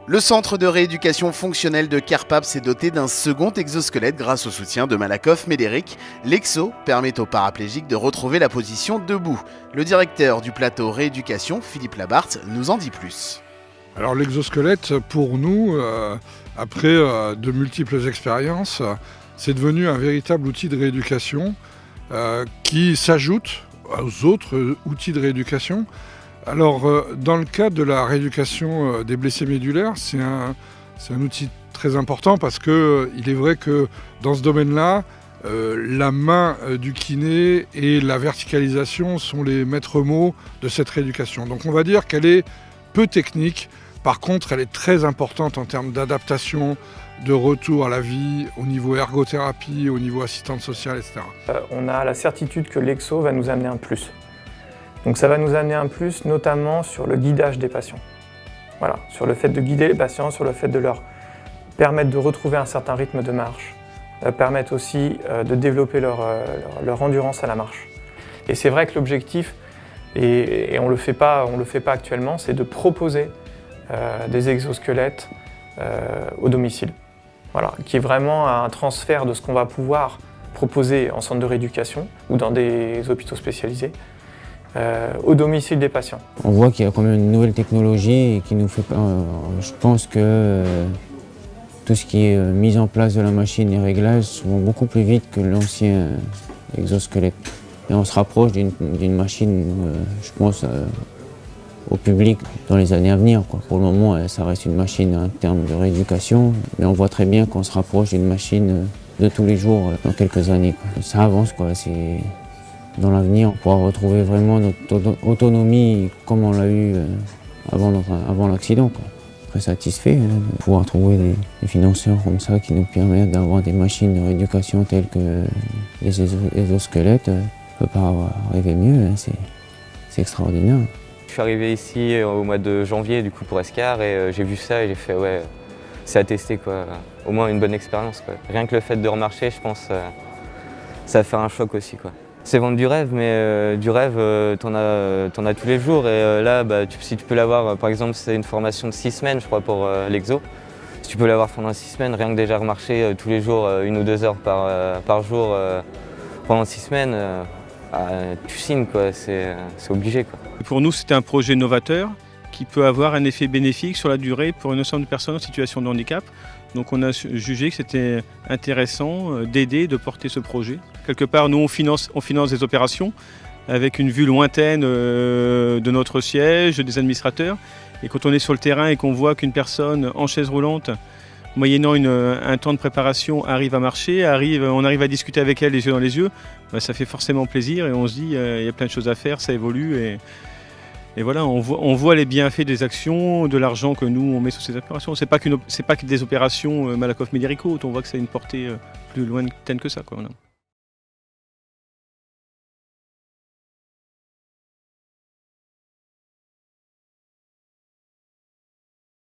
Le centre de rééducation fonctionnelle de Carpap s'est doté d'un second exosquelette grâce au soutien de Malakoff Médéric. L'exo permet aux paraplégiques de retrouver la position debout. Le directeur du plateau rééducation, Philippe Labarthe, nous en dit plus. Alors l'exosquelette, pour nous, après de multiples expériences, c'est devenu un véritable outil de rééducation qui s'ajoute aux autres outils de rééducation. Alors, dans le cadre de la rééducation des blessés médulaires, c'est un outil très important parce qu'il est vrai que dans ce domaine-là, la main du kiné et la verticalisation sont les maîtres mots de cette rééducation. Donc on va dire qu'elle est peu technique, par contre elle est très importante en termes d'adaptation, de retour à la vie, au niveau ergothérapie, au niveau assistante sociale, etc. On a la certitude que l'exo va nous amener un plus. Donc ça va nous amener un plus, notamment sur le guidage des patients. Voilà, sur le fait de guider les patients, sur le fait de leur permettre de retrouver un certain rythme de marche, permettre aussi de développer leur endurance à la marche. Et c'est vrai que l'objectif, et on le fait pas actuellement, c'est de proposer des exosquelettes au domicile. Voilà, qui est vraiment un transfert de ce qu'on va pouvoir proposer en centre de rééducation ou dans des hôpitaux spécialisés. Au domicile des patients. On voit qu'il y a quand même une nouvelle technologie qui nous fait. Je pense que tout ce qui est mise en place de la machine et réglages vont beaucoup plus vite que l'ancien exosquelette. Et on se rapproche d'une machine, je pense, au public dans les années à venir, quoi. Pour le moment, ça reste une machine en termes de rééducation, mais on voit très bien qu'on se rapproche d'une machine de tous les jours dans quelques années, quoi. Ça avance, quoi. Dans l'avenir, on pourra retrouver vraiment notre autonomie comme on l'a eu avant l'accident, quoi. Très satisfait de pouvoir trouver des financeurs comme ça qui nous permettent d'avoir des machines de rééducation telles que les exosquelettes. On ne peut pas rêver mieux, hein. C'est extraordinaire. Je suis arrivé ici au mois de janvier du coup pour Escar et j'ai vu ça et j'ai fait ouais, c'est à tester quoi. Au moins une bonne expérience quoi. Rien que le fait de remarcher, je pense, ça va faire un choc aussi quoi. C'est vendre du rêve, mais du rêve, t'en as tous les jours. Et là, si tu peux l'avoir, par exemple, c'est une formation de 6 semaines, je crois, pour l'exo. Si tu peux l'avoir pendant 6 semaines, rien que déjà remarcher tous les jours, 1 ou 2 heures par jour pendant 6 semaines, tu signes, quoi. C'est obligé, quoi. Pour nous, c'était un projet novateur qui peut avoir un effet bénéfique sur la durée pour un ensemble de personnes en situation de handicap. Donc on a jugé que c'était intéressant d'aider, de porter ce projet. Quelque part, nous, on finance des opérations avec une vue lointaine de notre siège, des administrateurs. Et quand on est sur le terrain et qu'on voit qu'une personne en chaise roulante, moyennant un temps de préparation, arrive à marcher, on arrive à discuter avec elle les yeux dans les yeux, ça fait forcément plaisir et on se dit il y a plein de choses à faire, ça évolue. Et voilà, on voit les bienfaits des actions, de l'argent que nous on met sur ces opérations. C'est pas que des opérations Malakoff Médéric, on voit que ça a une portée plus lointaine que ça, quoi.